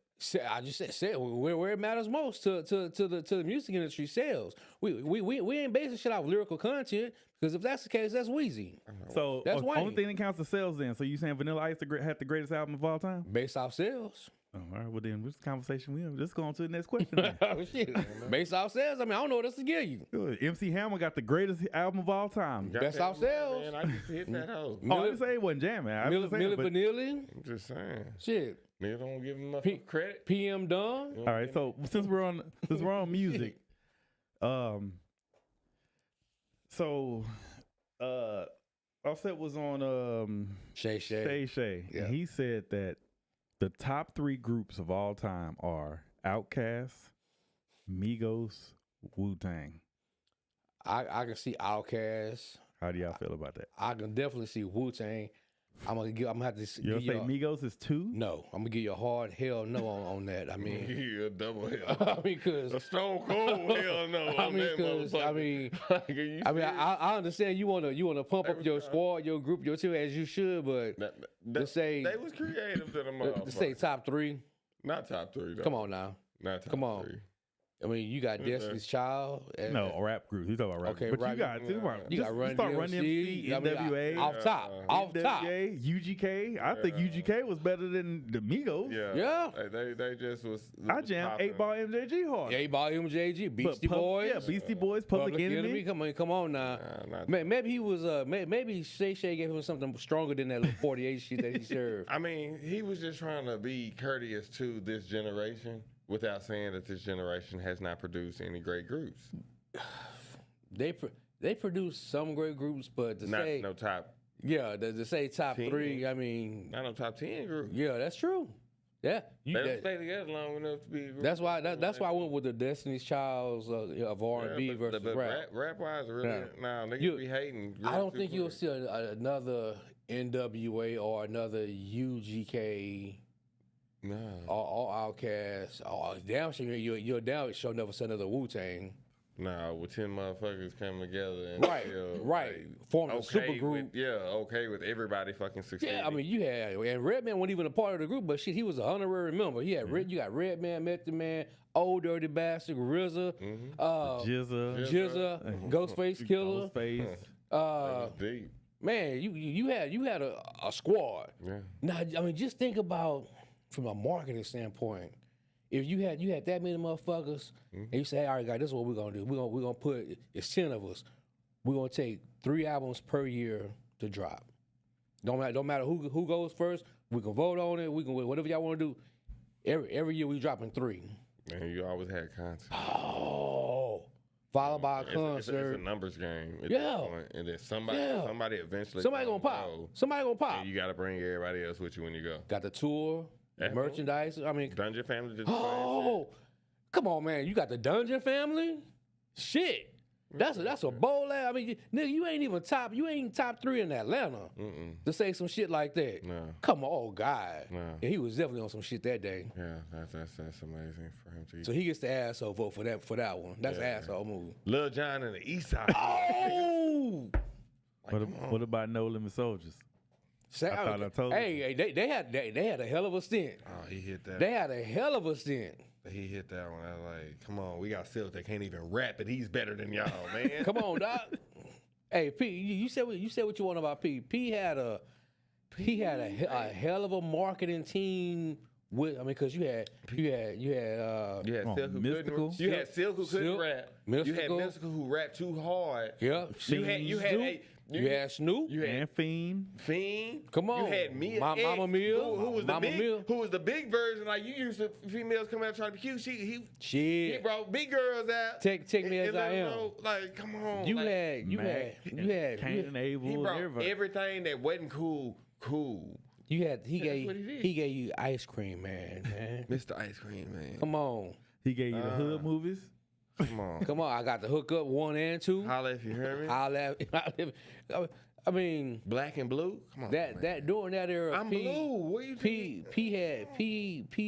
I just said where it matters most to the music industry, sales. We ain't basing shit off lyrical content because if that's the case, that's Weezy. So that's the only thing that counts is sales. Then, so you saying Vanilla Ice had the greatest album of all time based off sales? Oh, all right. Well, then this conversation we just go on to the next question. Oh, shit. Based off sales. I mean, I don't know what else to give you. MC Hammer got the greatest album of all time. Best off sales. Man, I just hit that hoe. I didn't say it wasn't jamming. Milli Vanilli. I'm just saying. Shit. Nigga don't give him enough credit. PM Dawn. All right, so since we're on music, Offset was on Shay. Yeah. And he said that the top 3 groups of all time are Outkast, Migos, Wu-Tang. I can see Outkast. How do y'all feel about that? I can definitely see Wu-Tang. I'm gonna have to. You don't think Migos is 2? No, I'm gonna give you a hard hell no on that. I mean, Yeah, double hell. I mean, cause A stone cold hell no. I on mean, that cause I mean, motherfucker. Are you serious? I understand you wanna pump up your squad, your group, your team as you should, but to say they was creative to the motherfucker. to say top 3, Not top 3 though. come on now. Not top Come on. 3. I mean, you got Destiny's Child. And, No, rap groups. He's talking about rap Okay, groups. But rap- you got Run start DMC, Run DMC, I mean, NWA, off top. NWA, UGK. I think UGK was better than the Migos. Yeah. They just was. I jammed 8 Ball MJG hard. 8 Ball MJG, But Beastie Boys. Yeah, Beastie Boys, Public Enemy. Come on now. Maybe he was. Maybe Shay gave him something stronger than that little 48 shit that he served. I mean, he was just trying to be courteous to this generation without saying that this generation has not produced any great groups. They produced some great groups, but to Not say no top. yeah, to say top 10. 3. I mean, Not no top 10 group. yeah, that's true. Yeah, They don't stay together long enough to be. that's why I went with the Destiny's Childs of R&B versus rap. Rap wise, really, Yeah. nah, niggas You- be hating. I don't think you'll see another NWA or another UGK No. or Outkast. Oh, damn sure you're down. Show never said another Wu-Tang. Nah, with 10 motherfuckers coming together and Right, still, right. like, Forming a super group. okay with everybody fucking succeeding. Yeah, I mean, you had, and Redman wasn't even a part of the group, but shit, he was an honorary member. He had you got Redman, Method Man, Old Dirty Bastard, RZA, Jizza, Ghostface Killer. Ghostface. Deep. Man, you had a squad. Yeah. Now, I mean, just think about from a marketing standpoint. If you had that many motherfuckers, and you say, all right, guys, this is what we're gonna do. We're gonna put it's 10 of us. We're gonna take 3 albums per year to drop. Don't matter who goes first. We can vote on it. We can whatever y'all want to do. Every year we dropping 3. And you always had content. Oh, followed by a concert. It's a numbers game. At Yeah. that point. And then somebody eventually. Somebody gonna pop. go, Somebody gonna pop. And you got to bring everybody else with you when you go. Got the tour, the Yeah. merchandise. I mean, Dungeon Family did the same shit. oh, come on, man. You got the Dungeon Family. Shit. That's a bold ass. I mean, nigga, you ain't top 3 in Atlanta to say some shit like that. No. Come on, oh God. No. And he was definitely on some shit that day. Yeah, that's amazing for him to. So he gets the asshole vote for that one. That's an asshole move. Lil Jon and the East Side. Oh, What about No Limit Soldiers? Say, I thought I told hey, they had a hell of a stint. Oh, he hit that. They had a hell of a stint. He hit that one. I was like, come on, we got Silk that can't even rap, but he's better than y'all, man. Come on, Doc. Hey, P, you said what you want about P. P had a hell of a marketing team. Because you had Silk who Mystical. couldn't. You had Silk who couldn't Silk, rap. Mystical. You had Mystical who rapped too hard. Yeah. You had Snoop. You had And Fiend. Fiend. Come on. You had Mia Mama X, Mill. who was Mama the big, Mill. who was the big version. Like you used to females coming out trying to be cute. He Shit. brought big girls out. Take me as and let I them am. know, like, come on. You like, had Cain and Abel. he brought everybody. everything that wasn't cool. he what he did. gave you ice cream, man. Mr. Ice Cream, man. Come on. He gave you the hood movies. Come on. Come on. I got the hookup 1 and 2. Holla if you hear me. I mean, Black and Blue. Come on. man. that during that era, I'm blue. What you think? P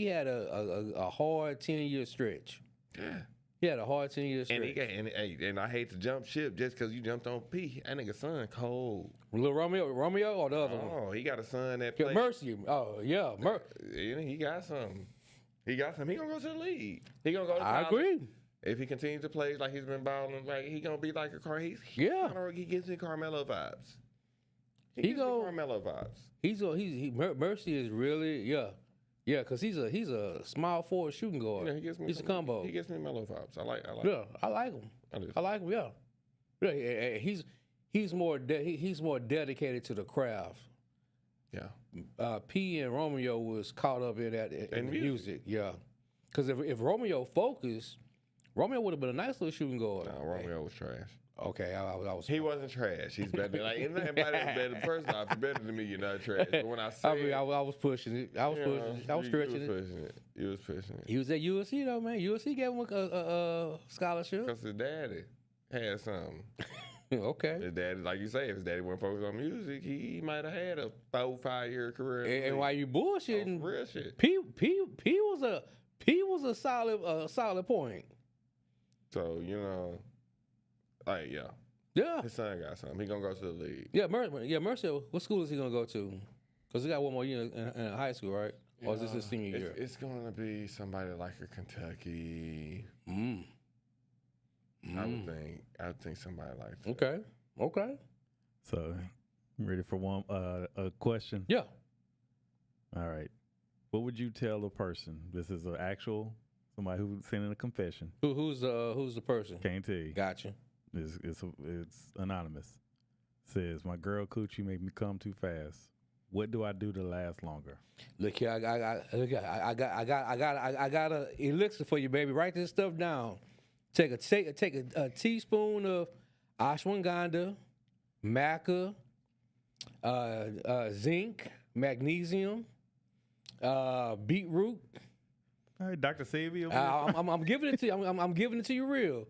had a hard 10-year stretch. Yeah. He had a hard 10-year stretch. And I hate to jump ship just because you jumped on P. That nigga son cold. Lil Romeo or the other one? Oh, he got a son that Yeah, plays. Mercy. Oh yeah, He got something. He gonna go to the league. He gonna go to I college. agree. If he continues to play like he's been balling, like he gonna be like a car. He gives me Carmelo vibes. He gives me Carmelo vibes. Mercy is really yeah, because he's a small forward shooting guard. Yeah, he gives me. He's a combo. He gives me Melo vibes. I like. Yeah, I like him. I do. I like him. Yeah. He's more dedicated to the craft. Yeah. P and Romeo was caught up in that in music. Yeah, because if Romeo focused, Romeo would have been a nice little shooting guard. No, Romeo was trash. Okay, I was. He wasn't trash. He's better. Like anybody better. First off, you're better than me. You're not trash. But when I say, I was pushing it. I was stretching it. You was pushing it. He was at USC though, man. USC gave him a scholarship. Cause his daddy. had something. Okay. His daddy, like you say, if his daddy wasn't focused on music, he might have had a 4-5 year career. in the And league. while you bullshitting, Oh, real shit. P was a solid point. So like Yeah. his son got something. He gonna go to the league. Yeah, Mercer. What school is he gonna go to? Because he got one more year in high school, right? Or is this his senior year? It's gonna be somebody like a Kentucky. I would think somebody like that. Okay. So, ready for one a question? Yeah. All right. What would you tell a person? This is an actual somebody who sent in a confession. Who's the person? Can't tell you. Gotcha. It's anonymous. Says my girl coochie make me come too fast. What do I do to last longer? Look here, I got a elixir for you, baby. Write this stuff down. Take a teaspoon of ashwagandha, maca, zinc, magnesium, beetroot. All right, Dr. Savy. I'm giving it to you. I'm giving it to you real.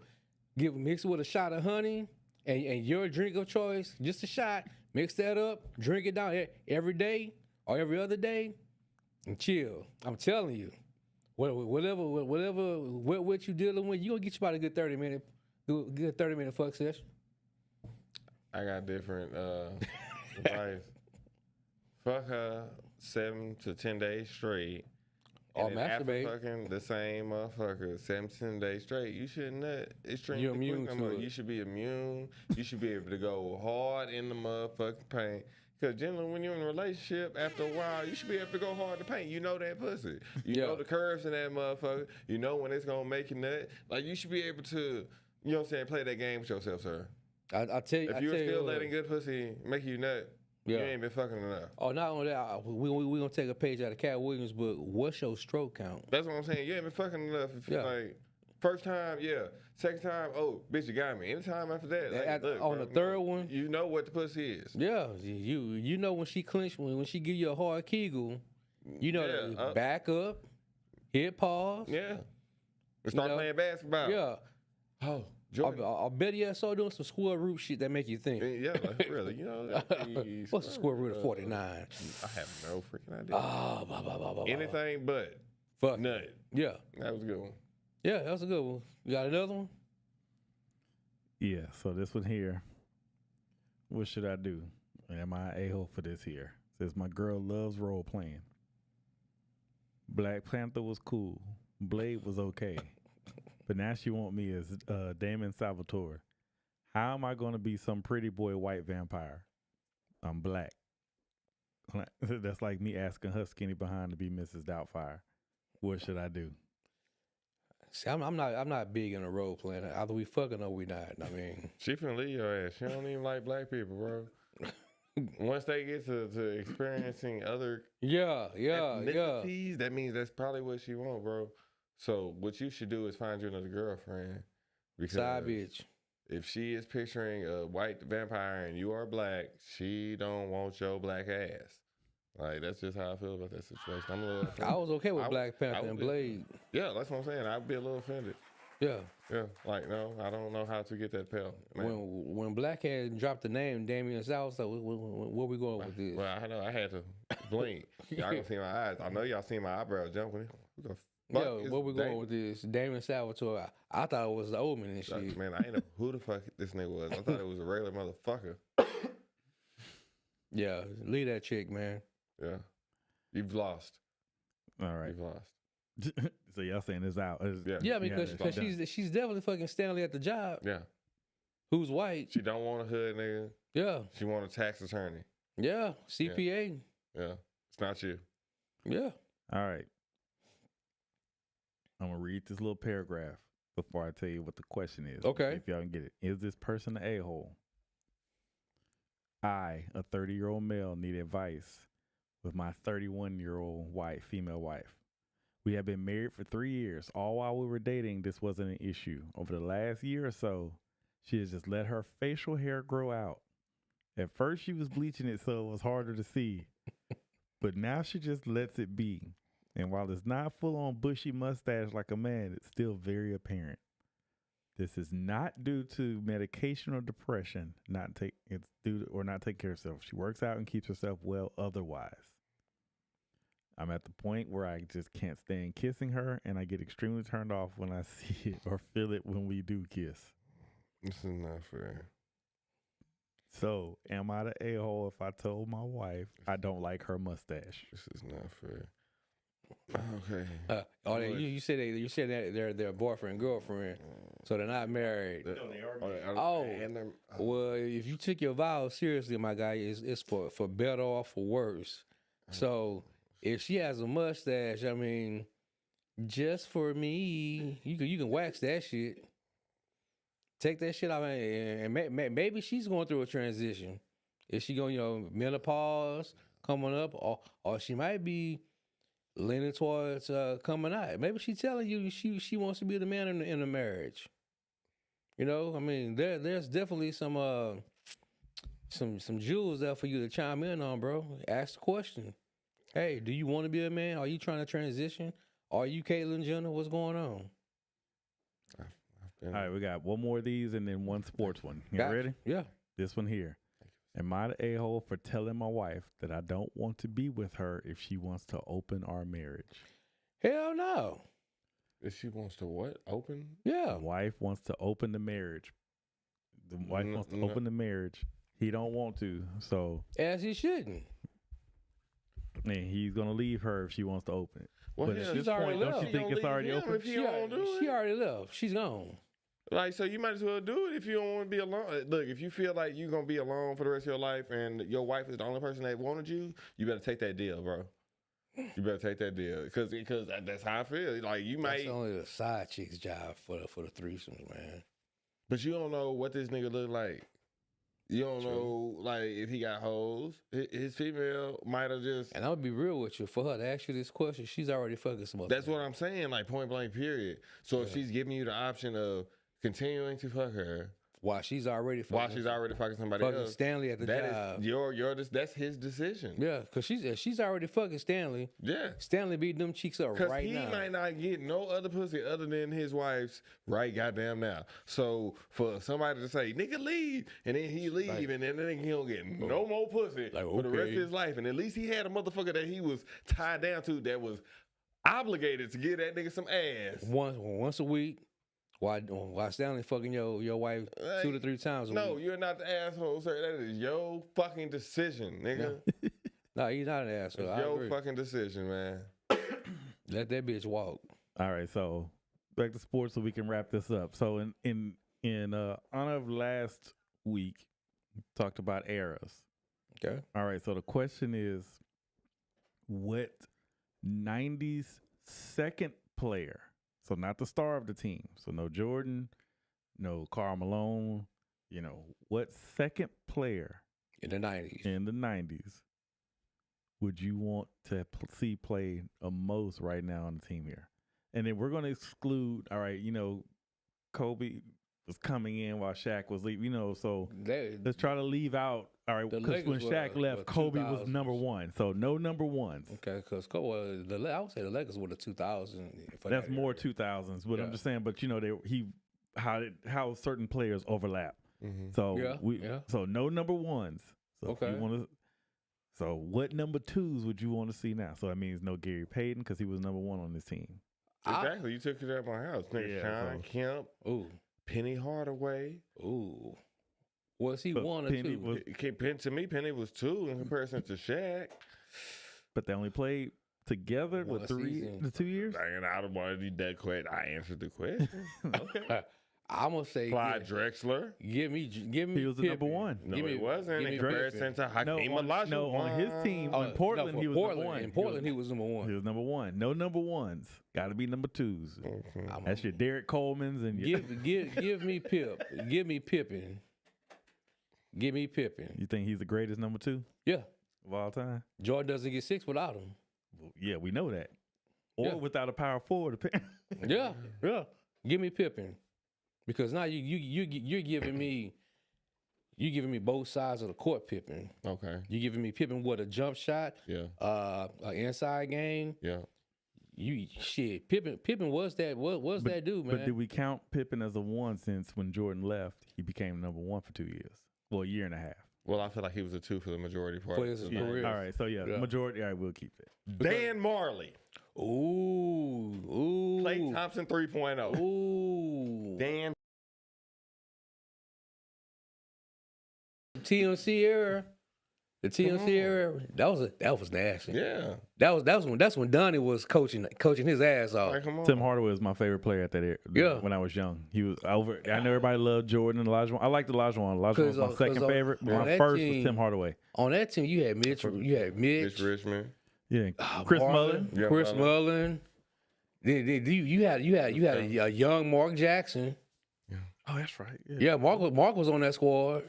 Mix it with a shot of honey and your drink of choice. Just a shot. Mix that up. Drink it down every day or every other day, and chill. I'm telling you, whatever what you dealing with, you gonna get you about a good 30-minute fuck session. I got different advice. Fuck her 7 to 10 days straight. Or And then after masturbate. fucking the same motherfucker 7 to 10 days straight, you shouldn't let it string You're you immune quick. to it. You should be immune. You should be able to go hard in the motherfucking paint. Because generally, when you're in a relationship, after a while, you should be able to go hard to paint. You know that pussy. You know the curves in that motherfucker. You know when it's going to make you nut. Like, you should be able to, you know what I'm saying, play that game with yourself, sir. I tell you, If you're still letting good pussy make you nut, you ain't been fucking enough. Oh, not only that, we gonna take a page out of Cat Williams' book. What's your stroke count? That's what I'm saying. You ain't been fucking enough. If like, first time, second time, oh, bitch, you got me. Anytime after that, like, look, on the third one, you know what the pussy is. Yeah, you know when she clinch, when she give you a hard kegel, you know back up, hit pause. Yeah, and start playing basketball. Yeah. Oh, Jordan. I bet you start doing some square root shit that make you think. Yeah, like, really, you know. What's the square root of 49? I have no freaking idea. Blah, blah, blah, blah, Anything but fuck nut. Yeah. That was a good one. Yeah, that was a good one. You got another one? Yeah, so this one here. What should I do? Am I a-hole for this here? Says my girl loves role playing. Black Panther was cool. Blade was okay. But now she want me as Damon Salvatore. How am I going to be some pretty boy white vampire? I'm black. That's like me asking her skinny behind to be Mrs. Doubtfire. What should I do? See, I'm not big in a role playing. Either we fucking or we not. I mean, she finna leave your ass. She don't even like black people, bro. Once they get to experiencing other ethnicities, that means that's probably what she want, bro. So what you should do is find you another girlfriend. Because side bitch. If she is picturing a white vampire and you are black, she don't want your black ass. Like, that's just how I feel about that situation. I'm a little offended. I was okay with Black Panther and Blade. Yeah, that's what I'm saying. I'd be a little offended. Yeah. Yeah, like, no, I don't know how to get that pale. When Black had dropped the name Damien South, so where we going with this? Well, I know I had to blink. Y'all gonna see my eyes. I know y'all seen my eyebrows jumping. Yo, where we going with this? Damon Salvatore. I thought it was the Omen and shit. Man, I ain't know who the fuck this nigga was. I thought it was a regular motherfucker. Yeah, leave that chick, man. Yeah. You've lost. All right. You've lost. So y'all saying this out? Yeah, because she's definitely fucking Stanley at the job. Yeah. Who's white? She don't want a hood nigga. Yeah. She want a tax attorney. Yeah. CPA. Yeah. It's not you. Yeah. All right. I'm going to read this little paragraph before I tell you what the question is. Okay. If y'all can get it. Is this person an a-hole? I, a 30-year-old male, need advice with my 31-year-old female wife. We have been married for 3 years. All while we were dating, this wasn't an issue. Over the last year or so, she has just let her facial hair grow out. At first, she was bleaching it so it was harder to see. But now she just lets it be. And while it's not full-on bushy mustache like a man, it's still very apparent. This is not due to medication or depression. It's due to, or not take care of herself. She works out and keeps herself well otherwise. I'm at the point where I just can't stand kissing her, and I get extremely turned off when I see it or feel it when we do kiss. This is not fair. So, am I the a-hole if I told my wife I don't like her mustache? This is not fair. Okay. You said that they're their boyfriend girlfriend, so they're not married. Well, if you took your vows seriously, my guy, it's for better or for worse. So if she has a mustache, I mean, just for me, you can wax that shit. Take that shit out, and maybe she's going through a transition. Is she going, menopause coming up, or she might be leaning towards coming out. Maybe she's telling you she wants to be the man in the marriage. I mean, there's definitely some jewels there for you to chime in on, bro. Ask the question. Hey, do you want to be a man? Are you trying to transition? Are you Caitlyn Jenner? What's going on? All right, we got one more of these and then one sports one. You ready? Yeah. This one here. Am I the a-hole for telling my wife that I don't want to be with her if she wants to open our marriage? Hell no. If she wants to what? Open? Yeah. The wife wants to open the marriage. The wife wants to open the marriage. He don't want to, so. As he shouldn't. And he's going to leave her if she wants to open it. Well, but at this point, don't you think it's already open? She already left. She's gone. Like, so you might as well do it if you don't want to be alone. Look, if you feel like you're going to be alone for the rest of your life and your wife is the only person that wanted you, you better take that deal, bro. You better take that deal. Because that's how I feel. Like, you might. That's only the side chick's job for the threesomes, man. But you don't know what this nigga look like. You don't know, like, if he got hoes. His female might have just. And I'm going to be real with you. For her to ask you this question, she's already fucking some other. That's what I'm saying, like, point blank, period. So if she's giving you the option of continuing to fuck her while she's already fucking somebody else, Stanley at the job. That's his decision. Yeah, because she's already fucking Stanley. Yeah, Stanley beat them cheeks up right now. Because he might not get no other pussy other than his wife's right goddamn now. So for somebody to say nigga leave and then he leave and then he don't get no more pussy for the rest of his life, and at least he had a motherfucker that he was tied down to that was obligated to give that nigga some ass once a week. Why Stanley fucking your wife 2 to 3 times a week? No, you're not the asshole, sir. That is your fucking decision, nigga. No, he's not an asshole. It's your fucking decision, man. Let that bitch walk. All right, so back to sports so we can wrap this up. So in honor of last week, we talked about eras. Okay. All right, so the question is, what 90s second player, so not the star of the team, so no Jordan, no Karl Malone, what second player in the 90s would you want to see play a most right now on the team here? And then we're going to exclude, all right, Kobe was coming in while Shaq was leaving, so let's try to leave out, all right, because when Shaq left, Kobe was number one. So no number ones. Okay, because I would say the Lakers were the 2000s. That's more 2000s, but I'm just saying, but how certain players overlap. Mm-hmm. So so no number ones. So okay. So what number twos would you want to see now? So that means no Gary Payton because he was number one on this team. Exactly. You took it at my house. Sean Kemp. Ooh. Penny Hardaway. Ooh. Was he one or two? To me, Penny was 2 in comparison to Shaq. But they only played together with 2 years? I don't want to be that quick. I answered the question. Okay. I'm going to say Clyde Drexler. Give me he was the number one. No, he wasn't. In comparison to Hakeem Olajuwon. No, on his team, in Portland, he was number one. In Portland, he was number one. He was number one. No number ones. Got to be number twos. Okay. That's your Derek Coleman's. And give me Pip. Give me Pippen. Give me Pippen. You think he's the greatest number 2? Yeah. Of all time? Jordan doesn't get 6 without him. Well, yeah, we know that. Or without a power forward. Yeah. Give me Pippen. Because now you're giving me both sides of the court, Pippen. Okay. You're giving me Pippen with a jump shot. Yeah. An inside game. Yeah. Pippen was that dude, man. But did we count Pippen as a one since when Jordan left, he became number one for 2 years? Well, a year and a half. Well, I feel like he was a 2 for the majority part. For his of career. All right, so Yeah. majority. All right, we'll keep it. Dan Marley. Ooh. Klay Thompson 3.0. Ooh. Dan. TMC era. The TMC era. That was nasty. Yeah. That's when Donnie was coaching his ass off. Like, come on. Tim Hardaway was my favorite player at that era. Yeah. When I was young, he was over. I know everybody loved Jordan and Olajuwon. I liked Olajuwon. Olajuwon was my second favorite. But my first was Tim Hardaway. On that team, you had Mitch. Mitch Richmond. Yeah, Chris Mullin. Mullin. Chris Mullin. Then you had a young Mark Jackson. Oh, that's right. Yeah, Mark was on that squad.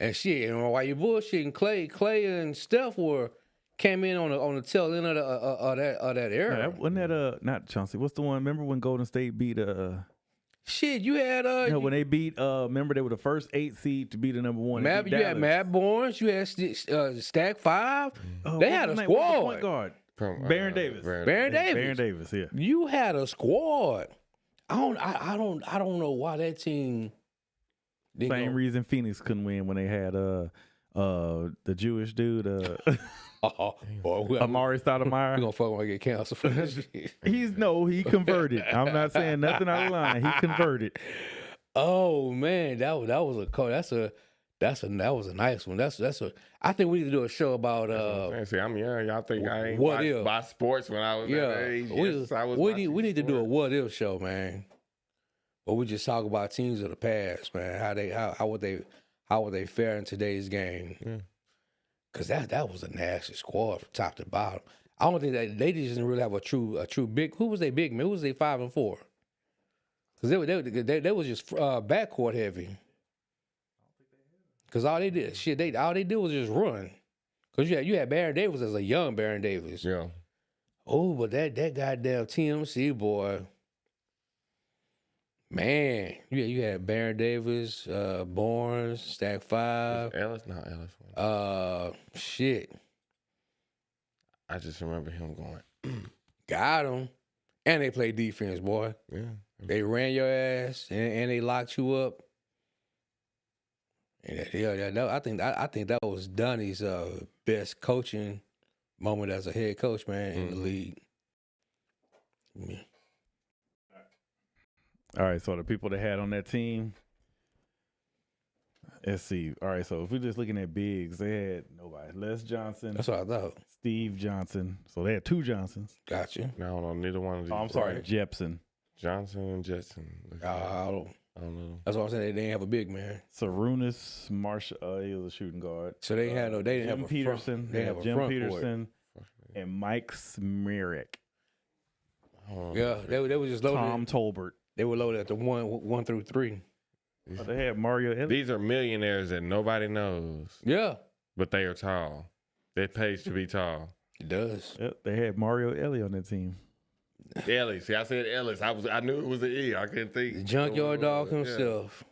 And shit, and while you bullshitting, Clay and Steph came in on the tail end of that era. Yeah, wasn't that not Chauncey? What's the one? Remember when Golden State beat Shit, you had when they beat remember they were the first 8 seed to be the number one. You had Matt Barnes, you had Stack 5. They had a squad. Point guard. Baron Davis. Baron Davis, yeah. You had a squad. I don't know why that team. Same reason Phoenix couldn't win when they had the Jewish dude boy, Amari Stoudemire. We gonna fuck when I get canceled for that shit. He converted. I'm not saying nothing out of line. He converted. Oh man, that was a call. That was a nice one. I think we need to do a show about See, I'm young. Y'all think I ain't what if by sports when I was that age? Yes, we need to do a what if show, man. But we just talk about teams of the past, man. How would they fare in today's game? Because that was a nasty squad from top to bottom. I don't think that they just didn't really have a true big. Who was they big man? Who was they 5 and 4? Because they was just backcourt heavy. Because all they did was just run. Because you had Baron Davis as a young Baron Davis. Yeah. Oh, but that goddamn TMC boy. Man, you had Baron Davis, Barnes, Stack 5. Ellis, not Ellis. Shit. I just remember him going. Got him. And they played defense, boy. Yeah. They ran your ass and they locked you up. And I think that was Donnie's best coaching moment as a head coach, man, in the league. Yeah. All right, so the people they had on that team, let's see. All right, so if we're just looking at bigs, they had nobody. Les Johnson. That's what I thought. Steve Johnson. So they had 2 Johnsons. Gotcha. No, I don't know. Neither one of these. Oh, I'm sorry, Jepson. Johnson and Jetson. I don't know. That's what I'm saying. They didn't have a big man. Sarunas Marshall. He was a shooting guard. So they didn't Jim have a Peterson. Front, they have a Jim front Peterson and Mike Smirik. Yeah, they were just loaded. Tom Tolbert. They were loaded at the 1 through 3. Oh, they had Mario Elliott. These are millionaires that nobody knows. Yeah. But they are tall. They pays to be tall. It does. Yep, they had Mario Elliott on that team. Ellis. See, I said Ellis. I knew it was an E. I couldn't think. The junkyard dog himself. Yeah.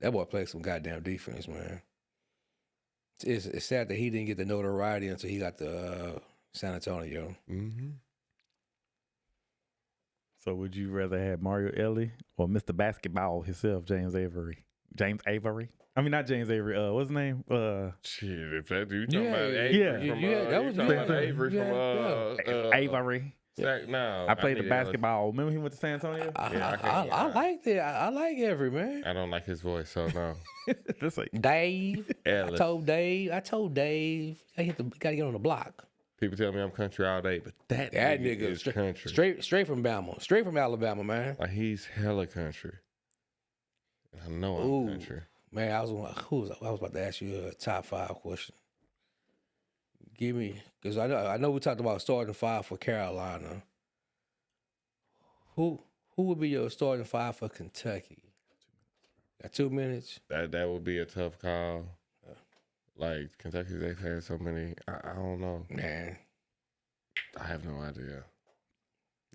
That boy played some goddamn defense, man. It's sad that he didn't get the notoriety until he got to San Antonio. Mm-hmm. So would you rather have Mario Ellie or Mr. Basketball himself, James Avery? I mean, not James Avery. What's his name? Shit, if that dude talking about Avery from that was Avery from Avery. No, I played the basketball. Remember he went to San Antonio? I liked it. I like Avery, man. I don't like his voice, so no. That's like Dave. Ellis. I told Dave. Gotta get on the block. People tell me I'm country all day, but that nigga is country. Straight from Bama. Straight from Alabama, man. Like he's hella country. I know I'm country. Man, I was about to ask you a top 5 question. Give me, because I know we talked about starting 5 for Carolina. Who would be your starting 5 for Kentucky? Got 2 minutes? That would be a tough call. Like Kentucky, they've had so many. I don't know. Man, I have no idea.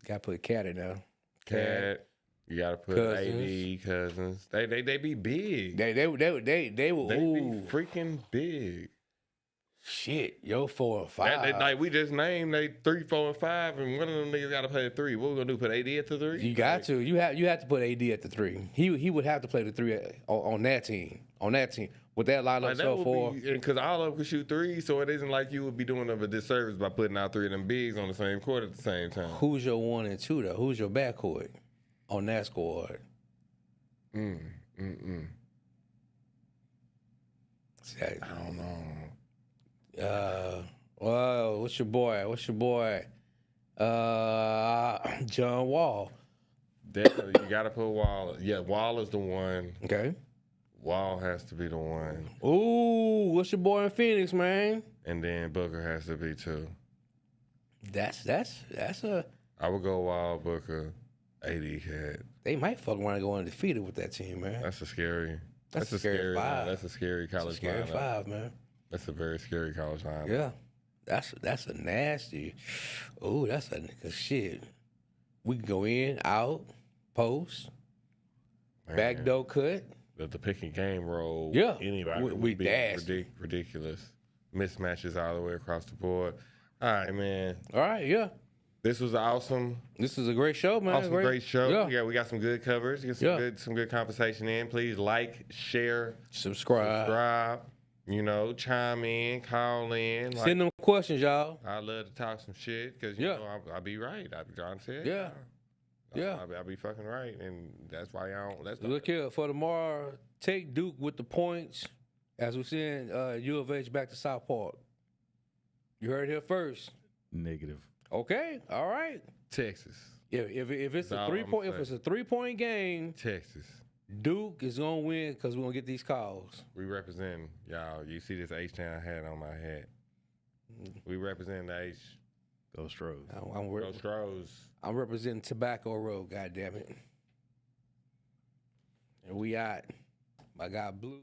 Gotta put Cat in there. Cat. You gotta put AD, Cousins. They be big. They will. They be freaking big. Shit, yo, 4 and 5. Like we just named they 3, 4, and 5, and one of them niggas got to play the 3. What we gonna do? Put AD at the 3? You got to. You have to put AD at the 3. He would have to play the 3 on that team. On that team with that lineup Like, so far. Because all of them can shoot 3, so it isn't like you would be doing them a disservice by putting out 3 of them bigs on the same court at the same time. Who's your 1 and 2 though? Who's your backcourt on that squad? I I don't know. Well, what's your boy? John Wall. Definitely, you got to put Wall. Yeah, Wall is the one. Okay. Wall has to be the one. Ooh, what's your boy in Phoenix, man? And then Booker has to be 2. That's a. I would go Wall, Booker, AD Cat. They might fuck around and go undefeated with that team, man. That's a scary. That's a scary 5. That's a scary college Scary lineup. 5, man. That's a very scary college lineup. Yeah, that's a nasty. Ooh, that's a nigga shit. We can go in, out, post, Man, back door cut. The pick and game role. Yeah, Anybody we would be dashed. ridiculous. Mismatches all the way across the board. All right, man. All right, yeah. This was awesome. This is a great show, man. Awesome, great show. Yeah. We got some good coverage. Get some good conversation in. Please like, share, Subscribe. You know, chime in, call in. Like, Send them questions, y'all. I love to talk some shit because you know I'll be right. I'll be trying to say it. Yeah. I'll be fucking right, and that's why I don't. That's Look here for tomorrow. Take Duke with the points as we send U of H back to South Park. You heard it here first. Negative. Okay. All right. Texas. If it's That's a all 3-point, I'm if it's a 3-point game, Texas. Duke is gonna win because we're gonna get these calls. We represent y'all. You see this H-Town hat on my hat. We represent the H. Go Stros. Go Stros. I'm representing Tobacco Road. God damn it. And we out. My guy Blue.